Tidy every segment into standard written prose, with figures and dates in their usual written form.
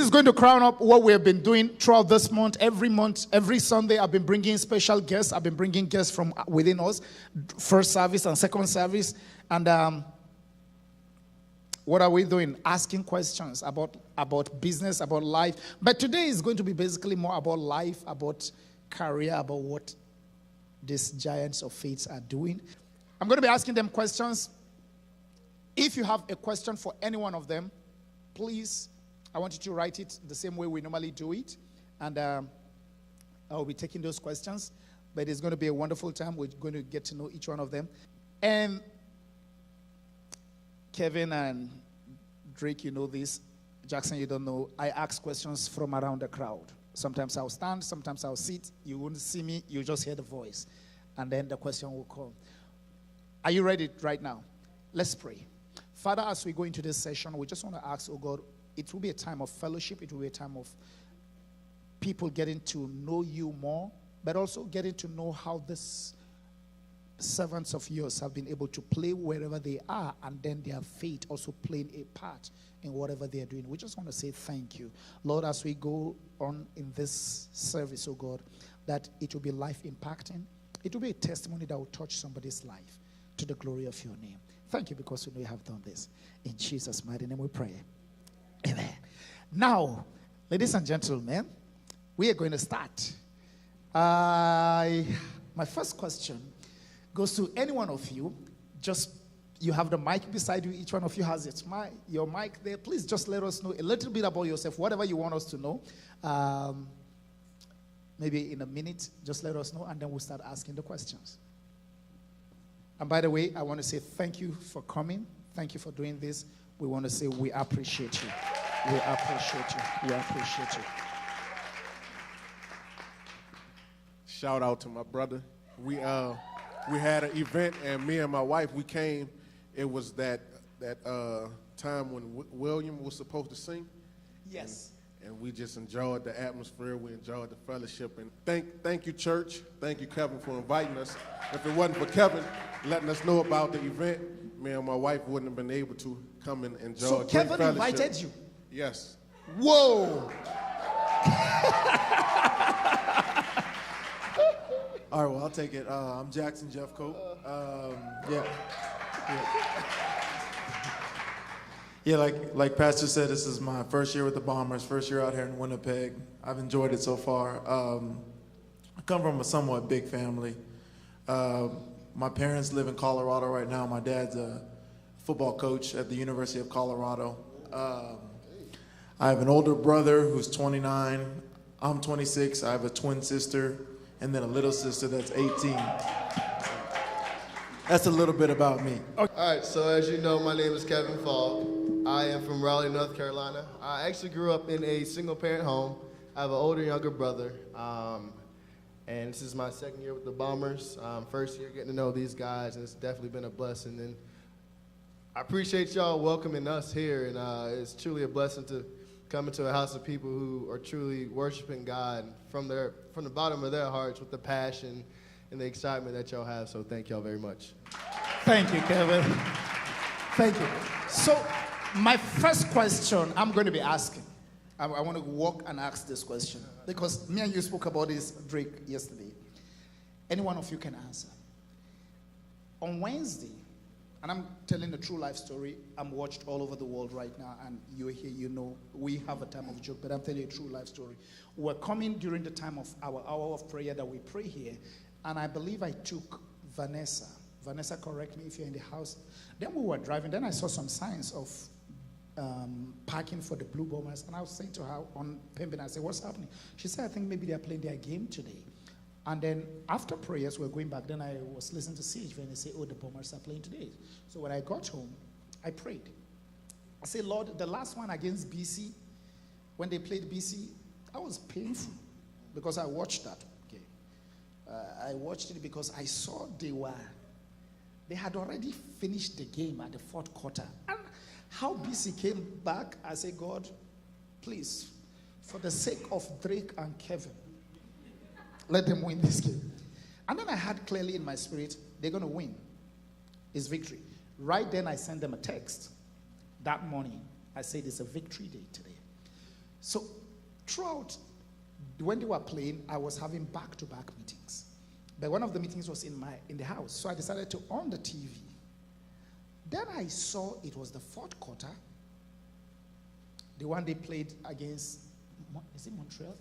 is going to crown up what we have been doing throughout this month. Every Sunday, I've been bringing special guests. I've been bringing guests from within us, first service and second service. And what are we doing? Asking questions about business, about life. But today is going to be basically more about life, about career, about what these giants of faith are doing. I'm going to be asking them questions. If you have a question for any one of them, please, I want you to write it the same way we normally do it. And I'll be taking those questions. But it's going to be a wonderful time. We're going to get to know each one of them. And Kevin and Drake, you know this. Jackson, you don't know. I ask questions from around the crowd. Sometimes I'll stand, sometimes I'll sit. You won't see me, you just hear the voice. And then the question will come. Are you ready right now? Let's pray. Father, as we go into this session, we just want to ask, oh God, it will be a time of fellowship. It will be a time of people getting to know you more, but also getting to know how this servants of yours have been able to play wherever they are, and then their faith also playing a part in whatever they are doing. We just want to say thank you. Lord, as we go on in this service, oh God, that it will be life impacting. It will be a testimony that will touch somebody's life to the glory of your name. Thank you because we know you have done this. In Jesus' mighty name we pray. Amen. Now, ladies and gentlemen, we are going to start. My first question goes to any one of you. Just, you have the mic beside you. Each one of you has your mic there. Please just let us know a little bit about yourself, whatever you want us to know. Maybe in a minute, just let us know, and then we'll start asking the questions. And by the way, I want to say thank you for coming. Thank you for doing this. We want to say we appreciate you. We appreciate you. We appreciate you. Shout out to my brother. We had an event, and me and my wife, we came. It was that time when William was supposed to sing. Yes. And we just enjoyed the atmosphere. We enjoyed the fellowship. And thank you, church. Thank you, Kevin, for inviting us. If it wasn't for Kevin letting us know about the event, me and my wife wouldn't have been able to come and enjoy So a great Kevin fellowship. invited you? Yes. Whoa. All right, well, I'll take it. I'm Jackson Jeffcoat. Yeah, like Pastor said, this is my first year with the Bombers, first year out here in Winnipeg. I've enjoyed it so far. I come from a somewhat big family. My parents live in Colorado right now. My dad's a football coach at the University of Colorado. I have an older brother who's 29. I'm 26. I have a twin sister, and then a little sister that's 18. That's a little bit about me. All right, so as you know, my name is Kevin Fogg. I am from Raleigh, North Carolina. I actually grew up in a single-parent home. I have an older, younger brother, and this is my second year with the Bombers. First year getting to know these guys, and it's definitely been a blessing. And I appreciate y'all welcoming us here, and it's truly a blessing to come into a house of people who are truly worshiping God from the bottom of their hearts with the passion and the excitement that y'all have. So thank y'all very much. Thank you, Kevin. Thank you. So my first question I'm going to be asking, I want to walk and ask this question because me and you spoke about this, Drake, yesterday. Any one of you can answer. On Wednesday, and I'm telling a true life story, I'm watched all over the world right now, and you're here, you know, we have a time of joke, but I'm telling you a true life story. We're coming during the time of our hour of prayer that we pray here, and I believe I took Vanessa. Vanessa, correct me if you're in the house. Then we were driving, then I saw some signs of parking for the Blue Bombers, and I was saying to her on Pembin, I said, what's happening? She said, I think maybe they're playing their game today. And then after prayers, we're going back, then I was listening to CHV, and they say, oh, the Bombers are playing today. So when I got home, I prayed. I said, Lord, the last one against BC, when they played BC, that was painful because I watched that. Okay, I watched it because I saw they had already finished the game at the fourth quarter. And how BC came back, I said, God, please, for the sake of Drake and Kevin, let them win this game. And then I had clearly in my spirit, they're going to win. It's victory. Right then, I sent them a text. That morning, I said, it's a victory day today. So throughout, when they were playing, I was having back-to-back meetings. But one of the meetings was in the house, so I decided to on the TV. Then I saw it was the fourth quarter, the one they played against, is it Montreal?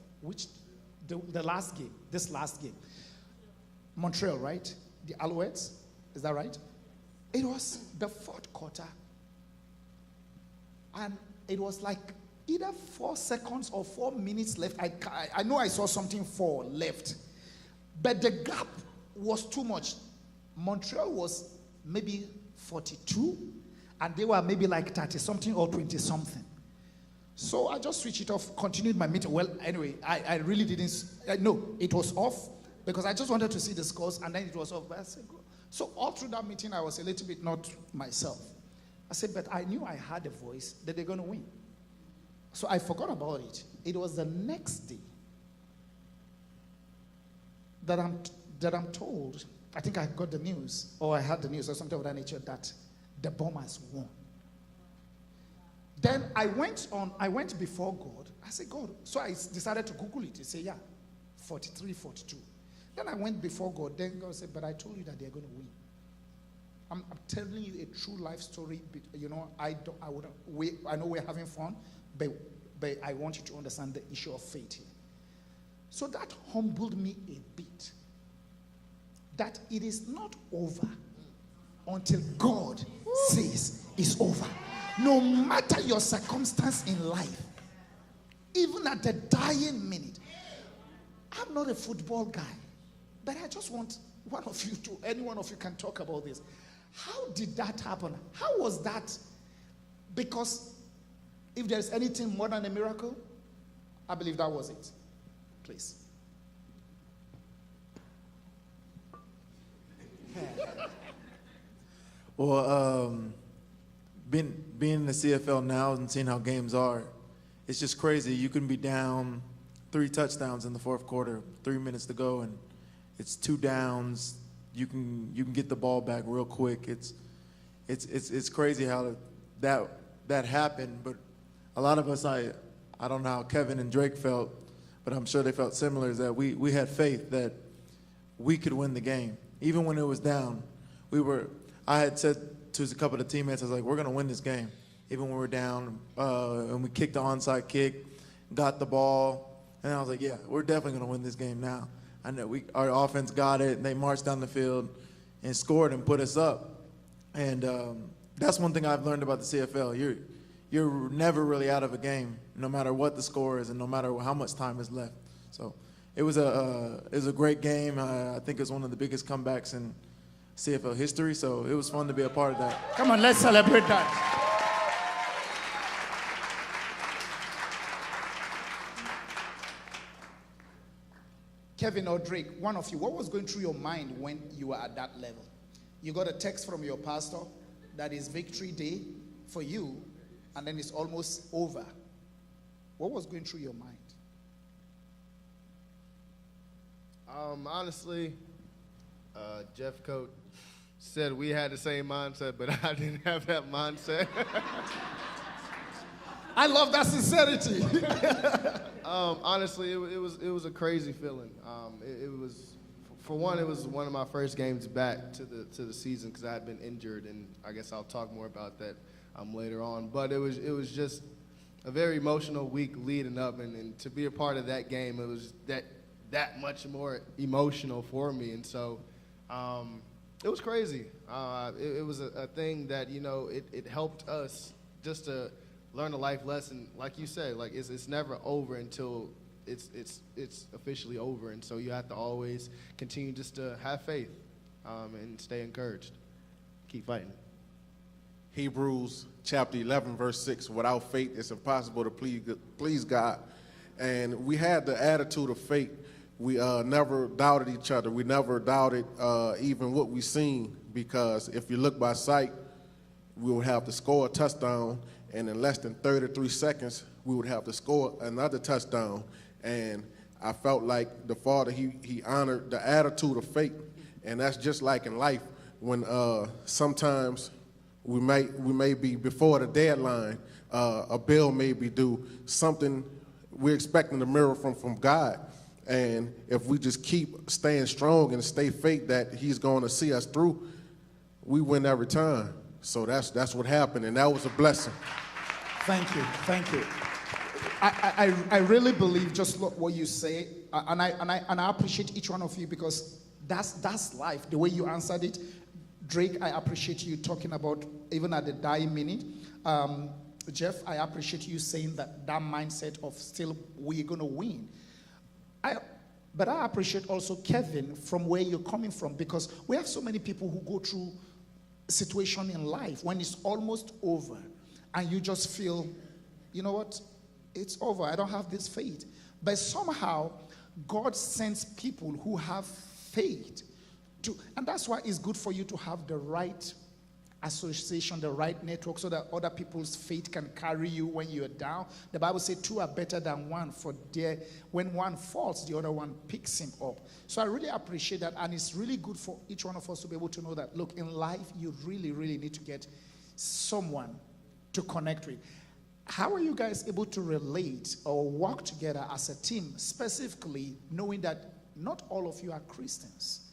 The last game, this last game. Montreal, right? The Alouettes, is that right? It was the fourth quarter, and it was like either 4 seconds or 4 minutes left. I know I saw something 4 left, but the gap was too much. Montreal was maybe 42, and they were maybe like 30-something or 20-something. So I just switched it off, continued my meeting. Well, anyway, I really didn't, no, it was off because I just wanted to see the scores, and then it was off. But I said, so all through that meeting, I was a little bit not myself. I said, but I knew I had a voice that they're going to win. So I forgot about it. It was the next day that I'm told, I think I got the news, or I had the news or something of that nature, that the Bombers won. Then I went before God. I said, God. So I decided to Google it. He said, yeah, 43, 42. Then I went before God. Then God said, but I told you that they're going to win. I'm telling you a true life story. You know, I know we're having fun, but I want you to understand the issue of faith here. So that humbled me a bit. That it is not over until God says it's over. No matter your circumstance in life, even at the dying minute. I'm not a football guy, but I just want any one of you can talk about this. How did that happen? How was that? Because if there's anything more than a miracle, I believe that was it. Please. Well, being in the CFL now and seeing how games are, it's just crazy. You can be down 3 touchdowns in the fourth quarter, 3 minutes to go, and it's 2 downs. You can get the ball back real quick. It's crazy how that happened. But a lot of us, I don't know how Kevin and Drake felt, but I'm sure they felt similar. Is that we had faith that we could win the game, even when it was down. I had said to a couple of teammates, I was like, we're going to win this game, even when we're down. And we kicked the onside kick, got the ball, and I was like, yeah, we're definitely going to win this game now. I know our offense got it, and they marched down the field and scored and put us up. And that's one thing I've learned about the CFL. You're never really out of a game, no matter what the score is and no matter how much time is left. So it was a great game. I think it was one of the biggest comebacks in CFL history, so it was fun to be a part of that. Come on, let's celebrate that. Kevin or Drake, one of you, what was going through your mind when you were at that level? You got a text from your pastor that is victory day for you, and then it's almost over. What was going through your mind? Honestly, Jeffcoat said we had the same mindset, but I didn't have that mindset. I love that sincerity. Honestly, it was a crazy feeling. It was, for one, it was one of my first games back to the season because I had been injured, and I guess I'll talk more about that later on. But it was just a very emotional week leading up, and to be a part of that game, it was that much more emotional for me, and so it was crazy. It was a thing that, you know, it helped us just to learn a life lesson. Like you said, like it's never over until it's officially over, and so you have to always continue just to have faith and stay encouraged. Keep fighting. Hebrews chapter 11, verse 6, without faith it's impossible to please God. And we had the attitude of faith. We never doubted each other. We never doubted even what we seen, because if you look by sight, we would have to score a touchdown, and in less than 33 seconds, we would have to score another touchdown. And I felt like the Father, he honored the attitude of faith. And that's just like in life, when sometimes we may be before the deadline, a bill may be due, something we're expecting a miracle from God. And if we just keep staying strong and stay faith that he's going to see us through, we win every time. So that's what happened, and that was a blessing. Thank you, thank you. I really believe just what you say, and I appreciate each one of you, because that's life. The way you answered it, Drake, I appreciate you talking about even at the dying minute. Jeff, I appreciate you saying that mindset of still we're gonna win. But I appreciate also Kevin from where you're coming from, because we have so many people who go through a situation in life when it's almost over, and you just feel, you know what? It's over. I don't have this faith. But somehow, God sends people who have faith and that's why it's good for you to have the right association, the right network, so that other people's faith can carry you when you're down. The Bible says two are better than one, for when one falls, the other one picks him up. So I really appreciate that, and it's really good for each one of us to be able to know that, look, in life, you really, really need to get someone to connect with. How are you guys able to relate or work together as a team, specifically knowing that not all of you are Christians?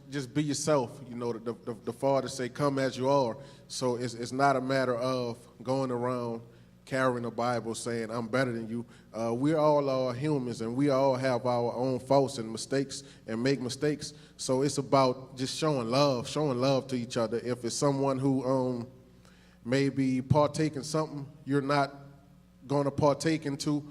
Just be yourself. You know, the Father say, come as you are. So it's not a matter of going around carrying a Bible saying, I'm better than you. We all are humans, and we all have our own faults and mistakes and make mistakes. So it's about just showing love to each other. If it's someone who maybe partake in something you're not going to partake into,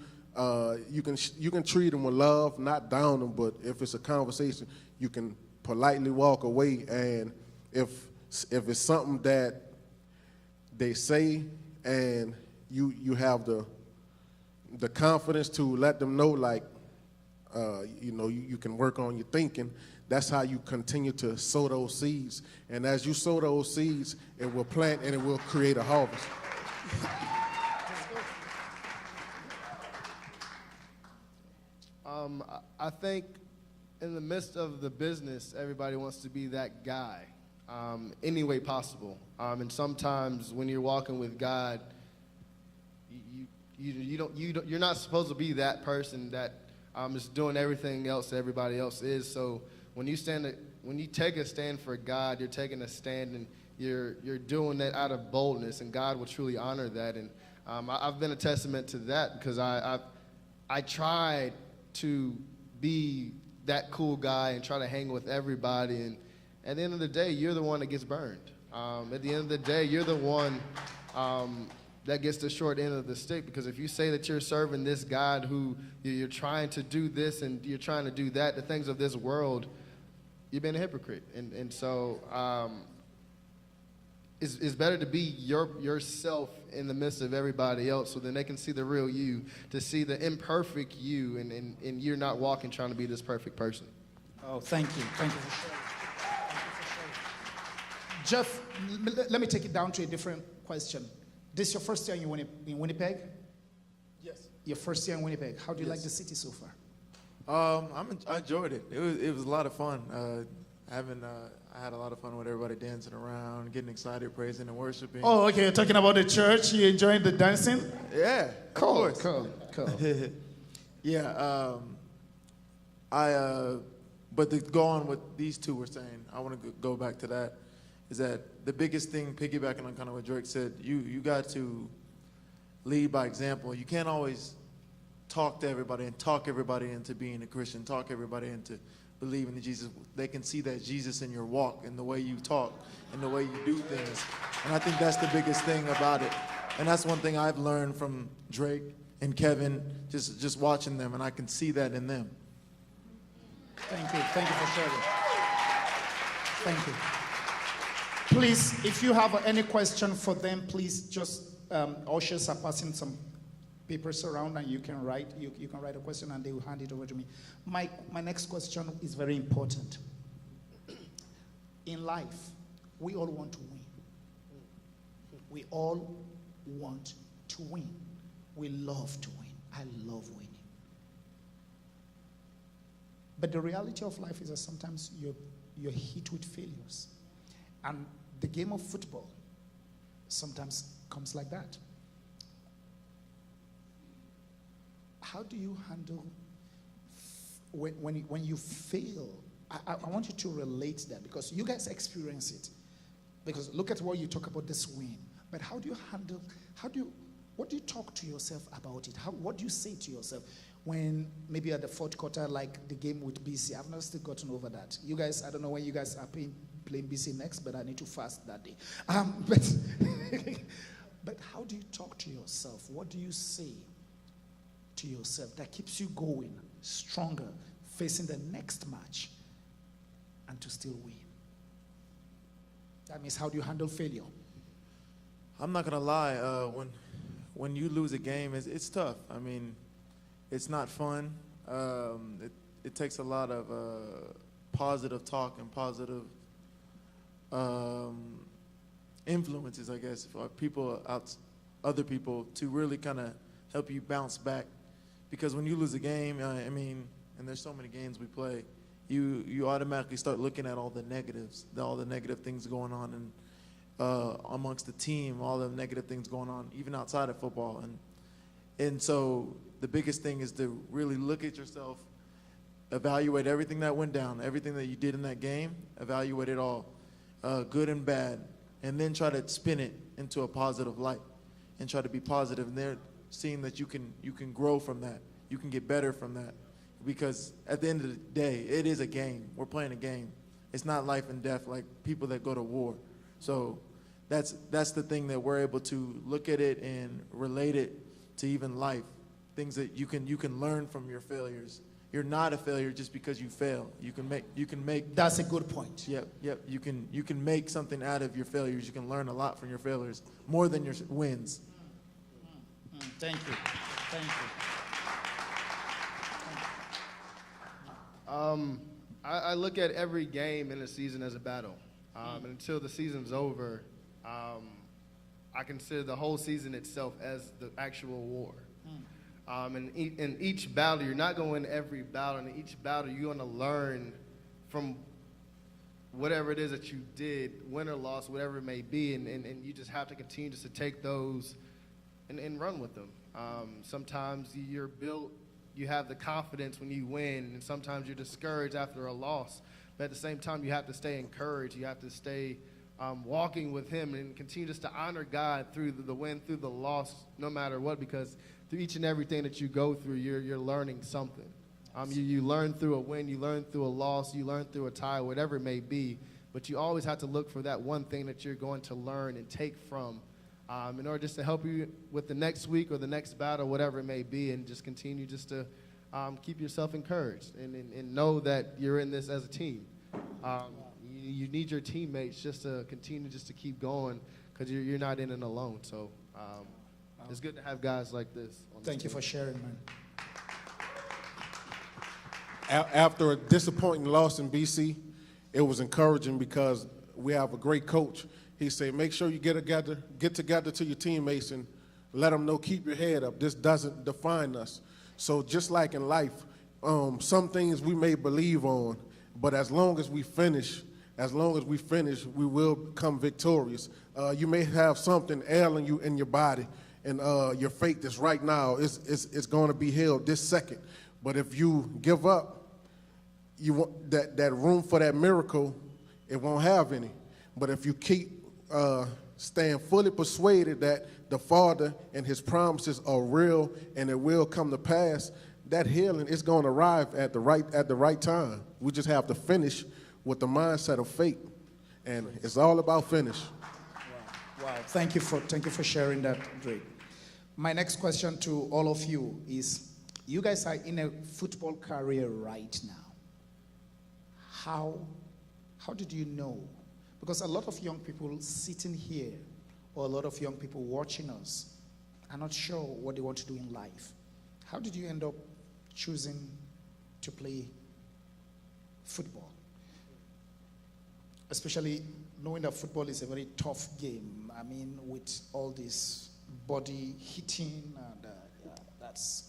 you can treat them with love, not down them, but if it's a conversation, you can politely walk away. And if it's something that they say and you have the confidence to let them know, like, you can work on your thinking, that's how you continue to sow those seeds. And as you sow those seeds, it will plant and it will create a harvest. I think in the midst of the business, everybody wants to be that guy, any way possible. And sometimes when you're walking with God, you're not supposed to be that person that is doing everything else that everybody else is. So when you take a stand for God, you're taking a stand, and you're doing that out of boldness, and God will truly honor that. And I've been a testament to that, because I tried to be that cool guy and try to hang with everybody, and at the end of the day, you're the one that gets burned. At the end of the day, you're the one that gets the short end of the stick, because if you say that you're serving this God who you're trying to do this and you're trying to do that, the things of this world, you've been a hypocrite. And so it's better to be yourself in the midst of everybody else, so then they can see the real you, to see the imperfect you, and you're not walking trying to be this perfect person. Oh, thank you. Thank you for sharing. Jeff, let me take it down to a different question. This is your first year in Winnipeg? Yes. Your first year in Winnipeg. How do you like the city so far? I enjoyed it. It was a lot of fun. I had a lot of fun with everybody dancing around, getting excited, praising and worshiping. Oh, okay. You're talking about the church. You enjoying the dancing? Yeah. Cool. Of course. Cool. Yeah. But to go on what these two were saying, I want to go back to that. Is that the biggest thing, piggybacking on kind of what Drake said, you got to lead by example. You can't always talk to everybody and talk everybody into being a Christian, talk everybody into believing in Jesus. They can see that Jesus in your walk, in the way you talk, in the way you do things. And I think that's the biggest thing about it. And that's one thing I've learned from Drake and Kevin, just watching them, and I can see that in them. Thank you. Thank you for sharing. Thank you. Please, if you have any question for them, please just, ushers are passing some papers around, and you can write a question, and they will hand it over to me. My next question is very important. In life, we all want to win. We all want to win. We love to win. I love winning. But the reality of life is that sometimes you're hit with failures. And the game of football, sometimes comes like that. How do you handle when you fail? I want you to relate that because you guys experience it. Because look at what you talk about this win. But how do you handle, what do you talk to yourself about it? What do you say to yourself when maybe at the fourth quarter, like the game with BC? I've not still gotten over that. You guys, I don't know when you guys are playing BC next, but I need to fast that day. But how do you talk to yourself? What do you say to yourself that keeps you going stronger, facing the next match, and to still win? That means, how do you handle failure? I'm not gonna lie. When you lose a game, it's tough. I mean, it's not fun. It takes a lot of positive talk and positive influences, I guess, for other people to really kind of help you bounce back. Because when you lose a game, I mean, and there's so many games we play, you automatically start looking at all the negatives, all the negative things going on, and amongst the team, all the negative things going on, even outside of football. And so the biggest thing is to really look at yourself, evaluate everything that went down, everything that you did in that game, evaluate it all, good and bad, and then try to spin it into a positive light and try to be positive. And they're seeing that you can grow from that. You can get better from that. Because at the end of the day, it is a game. We're playing a game. It's not life and death like people that go to war. So that's the thing that we're able to look at it and relate it to even life. Things that you can learn from your failures. You're not a failure just because you fail. You can make. That's a good point. Yep. You can make something out of your failures. You can learn a lot from your failures, more than your wins. Thank you. I look at every game in the season as a battle. And until the season's over, I consider the whole season itself as the actual war. And in each battle, you're not going to win every battle. And in each battle, you're going to learn from whatever it is that you did, win or loss, whatever it may be. And you just have to continue just to take those and run with them. Sometimes you're built, you have the confidence when you win, and sometimes you're discouraged after a loss. But at the same time, you have to stay encouraged. You have to stay walking with him and continue just to honor God through the win, through the loss, no matter what, because through each and everything that you go through, you're learning something. You learn through a win, you learn through a loss, you learn through a tie, whatever it may be. But you always have to look for that one thing that you're going to learn and take from in order just to help you with the next week or the next battle, whatever it may be, and just continue just to keep yourself encouraged and know that you're in this as a team. You need your teammates just to continue just to keep going because you're not in it alone. So it's good to have guys like this. Thank you for sharing, man. After a disappointing loss in BC, it was encouraging because we have a great coach. He said, make sure you get together to your teammates and let them know, keep your head up. This doesn't define us. So just like in life, some things we may believe on, but as long as we finish, we will become victorious. You may have something ailing you in your body, and your faith is right now. It's going to be healed this second. But if you give up, you want that room for that miracle, it won't have any. But if you keep staying fully persuaded that the Father and his promises are real and it will come to pass, that healing is going to arrive at the right time. We just have to finish with the mindset of faith, and it's all about finish. Wow. Thank you for sharing that, Drake. My next question to all of you is, you guys are in a football career right now. How did you know? Because a lot of young people sitting here or a lot of young people watching us are not sure what they want to do in life. How did you end up choosing to play football? Especially knowing that football is a very tough game. I mean, with all this body hitting, and that's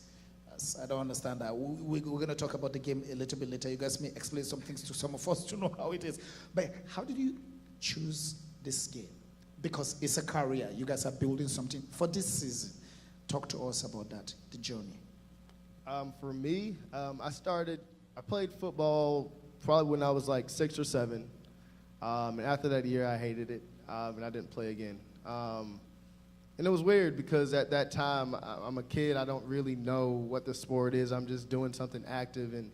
I don't understand that. We're going to talk about the game a little bit later. You guys may explain some things to some of us to know how it is. But how did you choose this game? because it's a career. You guys are building something for this season. Talk to us about that, the journey. For me, I played football probably when I was like 6 or 7. And after that year, I hated it, and I didn't play again. And it was weird because at that time, I'm a kid. I don't really know what the sport is. I'm just doing something active. And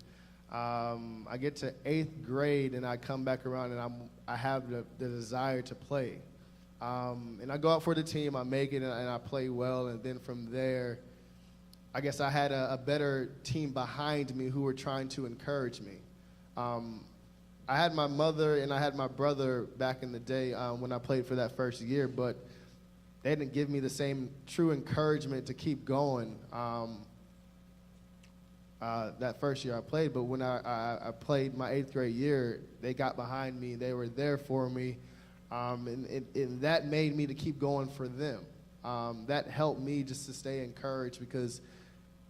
I get to 8th grade, and I come back around, and I have the desire to play. And I go out for the team. I make it, and I play well. And then from there, I guess I had a better team behind me who were trying to encourage me. I had my mother and I had my brother back in the day when I played for that first year, but they didn't give me the same true encouragement to keep going that first year I played. But when I played my 8th grade year, they got behind me. They were there for me, and that made me to keep going for them. That helped me just to stay encouraged, because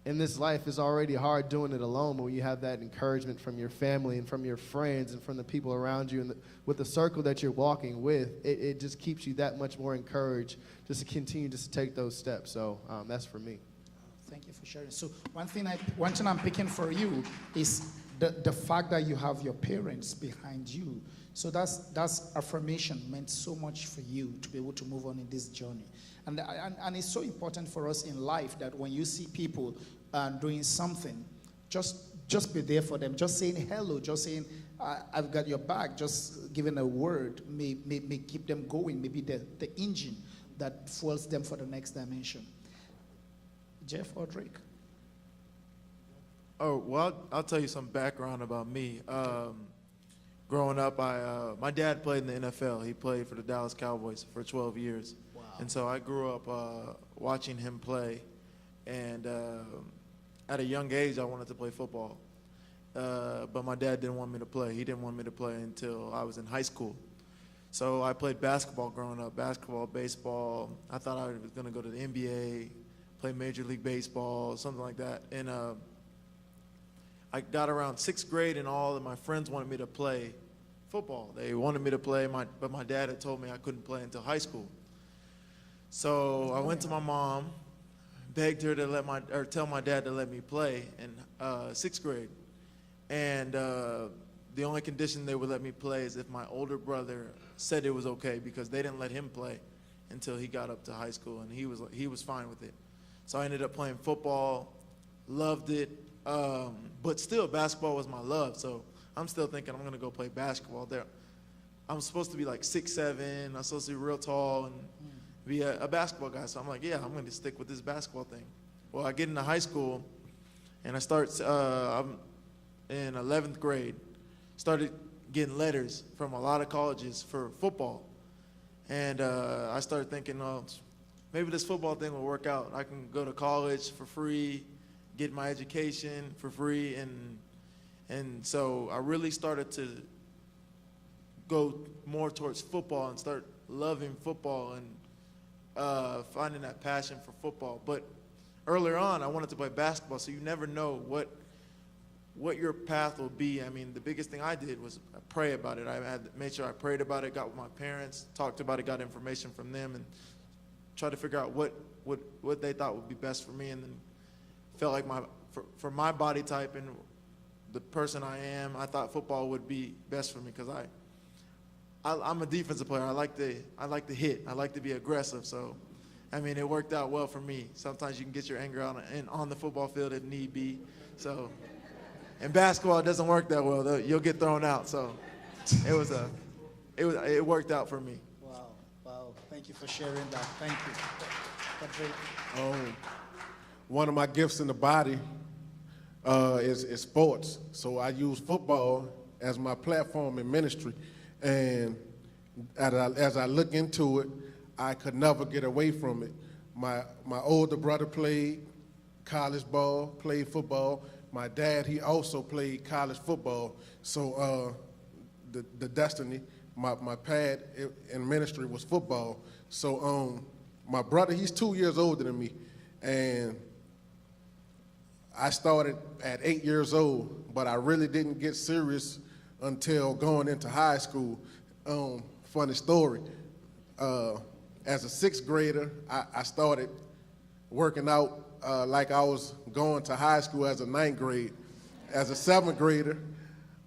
in this life, it's already hard doing it alone, but when you have that encouragement from your family and from your friends and from the people around you and with the circle that you're walking with, it just keeps you that much more encouraged just to continue just to take those steps. So that's for me. Thank you for sharing. So one thing I'm picking for you is the fact that you have your parents behind you. So that's affirmation meant so much for you to be able to move on in this journey. And it's so important for us in life that when you see people doing something, just be there for them. Just saying hello, just saying, I've got your back, just giving a word may keep them going, maybe the engine that fuels them for the next dimension. Jeff or Drake? Oh, well, I'll tell you some background about me. Growing up, my dad played in the NFL. He played for the Dallas Cowboys for 12 years. Wow. And so I grew up watching him play. And at a young age, I wanted to play football. But my dad didn't want me to play. He didn't want me to play until I was in high school. So I played basketball growing up, basketball, baseball. I thought I was going to go to the NBA, play Major League Baseball, something like that. And I got around 6th grade, and all of my friends wanted me to play football. They wanted me to play, but my dad had told me I couldn't play until high school. So I went to my mom, begged her to tell my dad to let me play in 6th grade. And the only condition they would let me play is if my older brother said it was okay, because they didn't let him play until he got up to high school, and he was fine with it. So I ended up playing football, loved it. But still, basketball was my love, so I'm still thinking I'm going to go play basketball there. I'm supposed to be like 6'7", I'm supposed to be real tall and be a basketball guy, so I'm like, yeah, I'm going to stick with this basketball thing. Well, I get into high school, and I start, I'm in 11th grade, started getting letters from a lot of colleges for football. And I started thinking, oh, maybe this football thing will work out. I can go to college for free, get my education for free, and so I really started to go more towards football and start loving football and finding that passion for football. But earlier on, I wanted to play basketball, so you never know what your path will be. I mean, the biggest thing I did was pray about it. I had made sure I prayed about it, got with my parents, talked about it, got information from them, and tried to figure out what they thought would be best for me, and then felt like for my body type and the person I am, I thought football would be best for me, because I'm a defensive player. I like to hit. I like to be aggressive. So, I mean, it worked out well for me. Sometimes you can get your anger out on the football field if need be. So, in basketball, it doesn't work that well. Though. You'll get thrown out. So, it worked out for me. Wow. Thank you for sharing that. Thank you. One of my gifts in the body is sports. So I use football as my platform in ministry. And as I look into it, I could never get away from it. My older brother played college ball, played football. My dad, he also played college football. So the destiny, my path in ministry was football. So my brother, he's 2 years older than me. And I started at 8 years old, but I really didn't get serious until going into high school. Funny story. as a sixth grader, I started working out like I was going to high school as a ninth grade. As a seventh grader,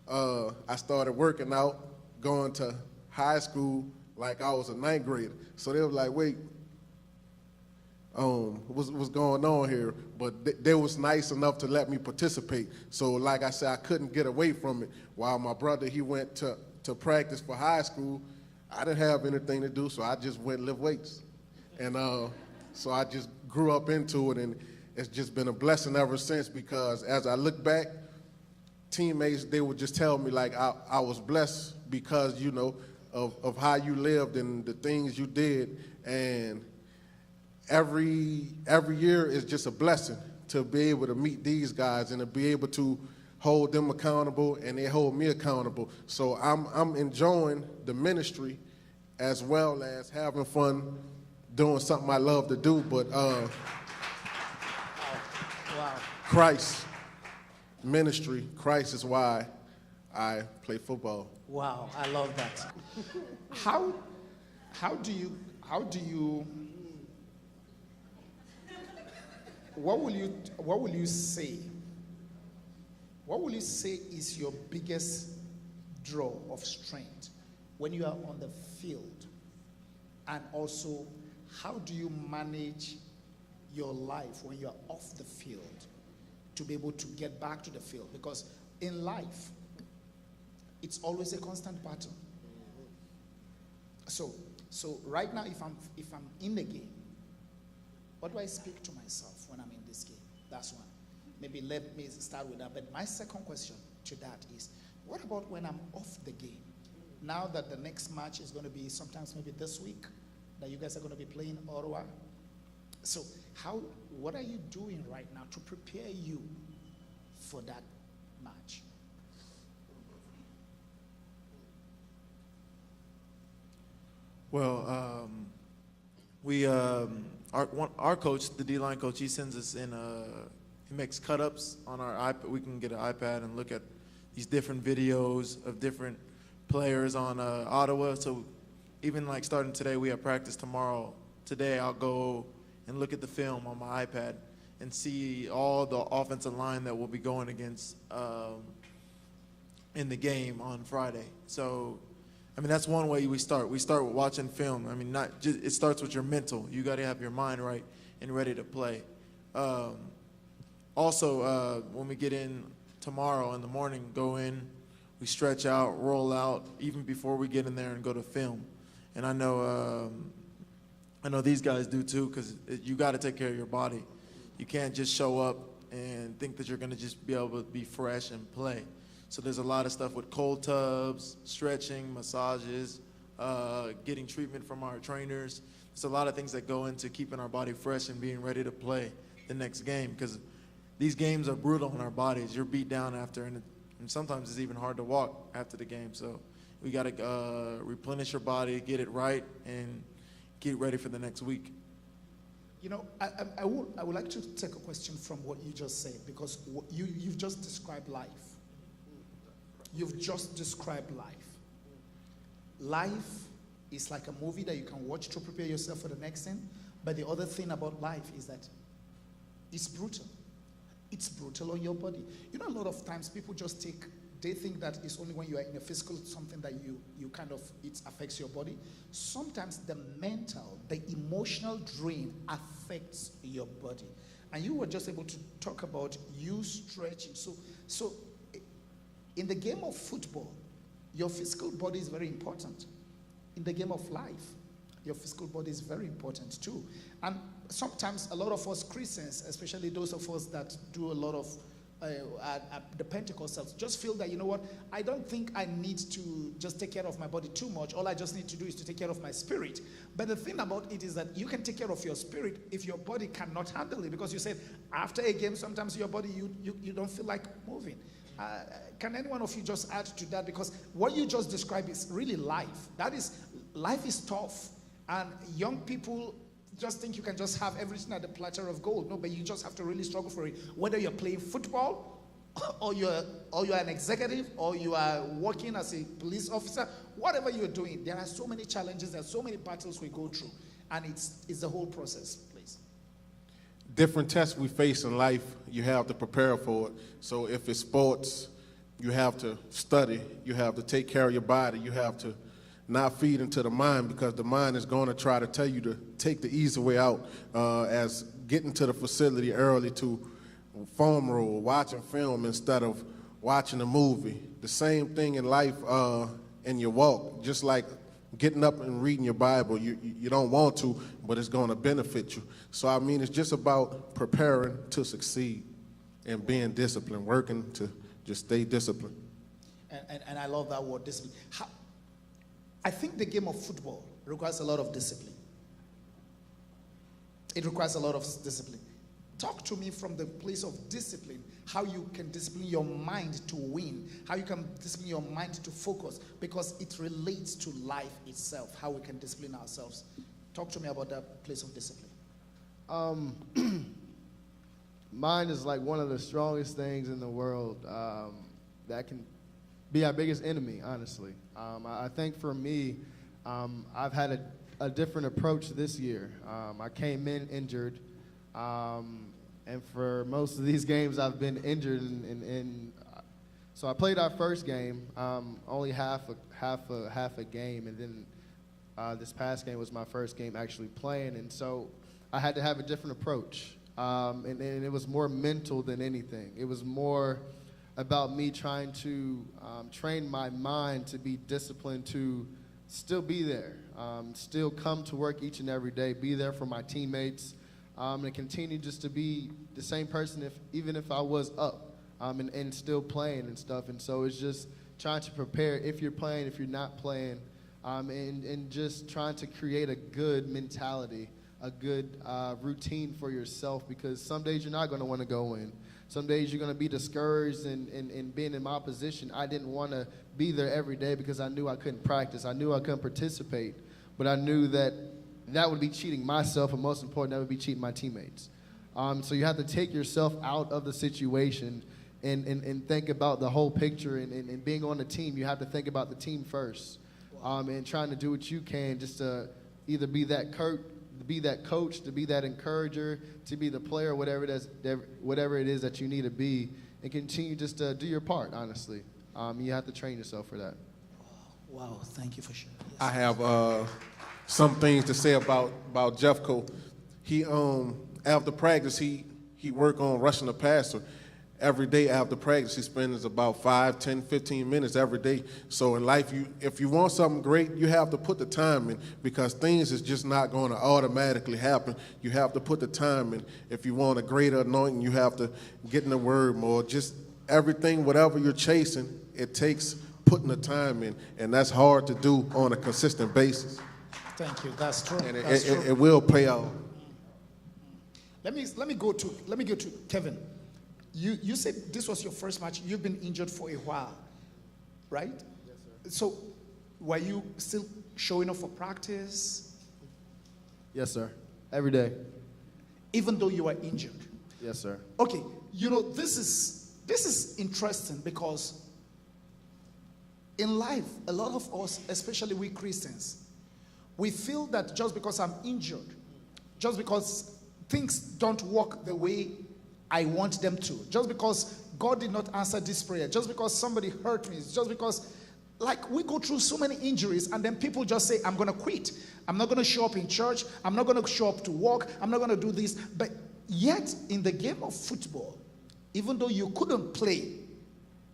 I started working out, going to high school like I was a ninth grader. So they were like, wait, what's going on here? But they was nice enough to let me participate. So like I said, I couldn't get away from it. While my brother, he went to practice for high school, I didn't have anything to do, so I just went and lift weights. And so I just grew up into it, and it's just been a blessing ever since, because as I look back, teammates, they would just tell me like I was blessed because, you know, of how you lived and the things you did. And every year is just a blessing to be able to meet these guys and to be able to hold them accountable, and they hold me accountable. So I'm enjoying the ministry as well as having fun doing something I love to do. But Wow. Christ, ministry, Christ is why I play football. Wow, I love that. How do you what will you say? What will you say is your biggest draw of strength when you are on the field? And also, how do you manage your life when you are off the field to be able to get back to the field? Because in life, it's always a constant battle. So right now, if I'm in the game, what do I speak to myself when I'm in this game? That's one. Maybe let me start with that. But my second question to that is, what about when I'm off the game? Now that the next match is going to be sometimes maybe this week, that you guys are going to be playing Ottawa. So what are you doing right now to prepare you for that match? Well, our coach, the D-line coach, he sends us in, he makes cut-ups on our iPad. We can get an iPad and look at these different videos of different players on Ottawa. So even like starting today, we have practice tomorrow. Today I'll go and look at the film on my iPad and see all the offensive line that we'll be going against in the game on Friday. So, I mean, that's one way we start. We start with watching film. I mean, not just, it starts with your mental. You got to have your mind right and ready to play. Also, when we get in tomorrow in the morning, go in, we stretch out, roll out, even before we get in there and go to film. And I know these guys do too, because you got to take care of your body. You can't just show up and think that you're going to just be able to be fresh and play. So there's a lot of stuff with cold tubs, stretching, massages, getting treatment from our trainers. There's a lot of things that go into keeping our body fresh and being ready to play the next game, because these games are brutal on our bodies. You're beat down after, and sometimes it's even hard to walk after the game. So we got to replenish your body, get it right, and get ready for the next week. You know, I would like to take a question from what you just said, because you've just described life. You've just described life. Life is like a movie that you can watch to prepare yourself for the next thing. But the other thing about life is that it's brutal. It's brutal on your body. You know, a lot of times people just they think that it's only when you are in a physical something that you kind of, it affects your body. Sometimes the mental, the emotional drain affects your body. And you were just able to talk about you stretching. So in the game of football, your physical body is very important. In the game of life, your physical body is very important too. And sometimes a lot of us Christians, especially those of us that do a lot of the Pentecostals, just feel that, you know what, I don't think I need to just take care of my body too much. All I just need to do is to take care of my spirit. But the thing about it is that you can take care of your spirit if your body cannot handle it. Because you said after a game, sometimes your body, you don't feel like moving. Can any one of you just add to that? Because what you just described is really life. Life is tough. And young people just think you can just have everything at the platter of gold. No, but you just have to really struggle for it. Whether you're playing football, or you're an executive, or you are working as a police officer, whatever you're doing, there are so many challenges, there are so many battles we go through. And it's the whole process, please. Different tests we face in life, you have to prepare for it. So if it's sports, you have to study, you have to take care of your body, you have to not feed into the mind, because the mind is going to try to tell you to take the easy way out, as getting to the facility early to foam roll, watching film instead of watching a movie. The same thing in life, in your walk, just like getting up and reading your Bible. You don't want to, but it's going to benefit you. So, I mean, it's just about preparing to succeed and being disciplined, working to just stay disciplined. And I love that word, discipline. I think the game of football requires a lot of discipline. It requires a lot of discipline. Talk to me from the place of discipline, how you can discipline your mind to win, how you can discipline your mind to focus, because it relates to life itself, how we can discipline ourselves. Talk to me about that place of discipline. Mind is like one of the strongest things in the world that can be our biggest enemy, honestly. I think for me, I've had a different approach this year. I came in injured. And for most of these games, I've been injured, and so I played our first game, only half a game, and then this past game was my first game actually playing, and so I had to have a different approach, and it was more mental than anything. It was more about me trying to train my mind to be disciplined, to still be there, still come to work each and every day, be there for my teammates. And continue just to be the same person even if I was up and still playing and stuff. And so it's just trying to prepare if you're playing, if you're not playing, and just trying to create a good mentality, a good routine for yourself, because some days you're not going to want to go in. Some days you're going to be discouraged, and being in my position, I didn't want to be there every day because I knew I couldn't practice. I knew I couldn't participate, but I knew that would be cheating myself, and most important, that would be cheating my teammates. So you have to take yourself out of the situation and think about the whole picture. And being on the team, you have to think about the team first, and trying to do what you can just to either be that coach, to be that encourager, to be the player, whatever it is that you need to be, and continue just to do your part, honestly. You have to train yourself for that. Wow, thank you for sharing. Yes. I have some things to say about Jeffcoat. He after practice he work on rushing the passer. Every day after practice he spends about 5, 10, 15 minutes every day. So in life, if you want something great, you have to put the time in, because things is just not going to automatically happen. You have to put the time in. If you want a greater anointing, you have to get in the word more. Just everything, whatever you're chasing, it takes putting the time in, and that's hard to do on a consistent basis. Thank you. That's true. And That's true. it will pay out. Let me go to Kevin. You said this was your first match. You've been injured for a while, right? Yes, sir. So, were you still showing up for practice? Yes, sir. Every day. Even though you were injured? Yes, sir. Okay. This is interesting, because in life, a lot of us, especially we Christians, we feel that just because I'm injured, just because things don't work the way I want them to, just because God did not answer this prayer, just because somebody hurt me, just because, like, we go through so many injuries, and then people just say, I'm going to quit. I'm not going to show up in church. I'm not going to show up to work. I'm not going to do this. But yet, in the game of football, even though you couldn't play,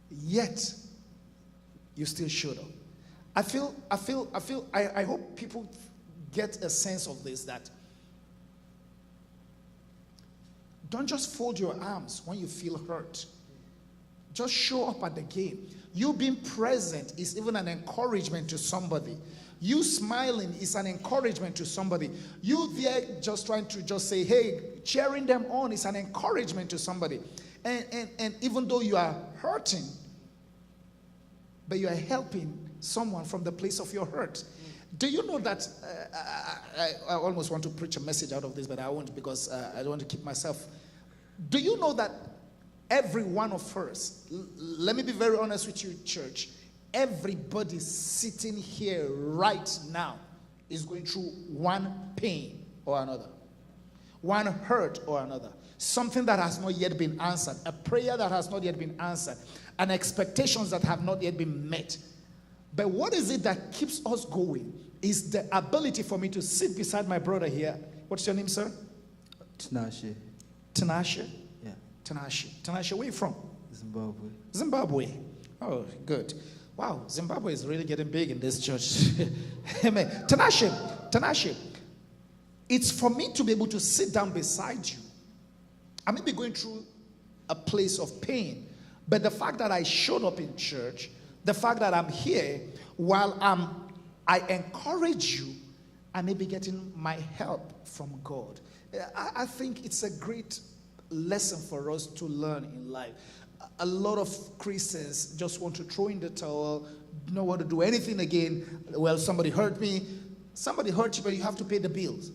yet you still showed up. I hope people get a sense of this, that don't just fold your arms when you feel hurt. Just show up at the game. You being present is even an encouragement to somebody. You smiling is an encouragement to somebody. You there just trying to just say, hey, cheering them on is an encouragement to somebody. And even though you are hurting, but you are helping someone from the place of your hurt. Do you know that, I almost want to preach a message out of this, but I won't, because I don't want to keep myself. Do you know that every one of us, let me be very honest with you, church, everybody sitting here right now is going through one pain or another, one hurt or another, something that has not yet been answered, a prayer that has not yet been answered, and expectations that have not yet been met. But what is it that keeps us going is the ability for me to sit beside my brother here. What's your name, sir? Tinashe. Tinashe? Yeah. Tinashe. Tinashe, where are you from? Zimbabwe. Zimbabwe. Oh, good. Wow, Zimbabwe is really getting big in this church. Amen. Tinashe, it's for me to be able to sit down beside you. I may be going through a place of pain, but the fact that I showed up in church, the fact that I'm here, while I encourage you, I may be getting my help from God. I think it's a great lesson for us to learn in life. A lot of Christians just want to throw in the towel, don't know what to do anything again. Well, somebody hurt me. Somebody hurt you, but you have to pay the bills.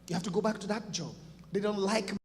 You have to go back to that job. They don't like me.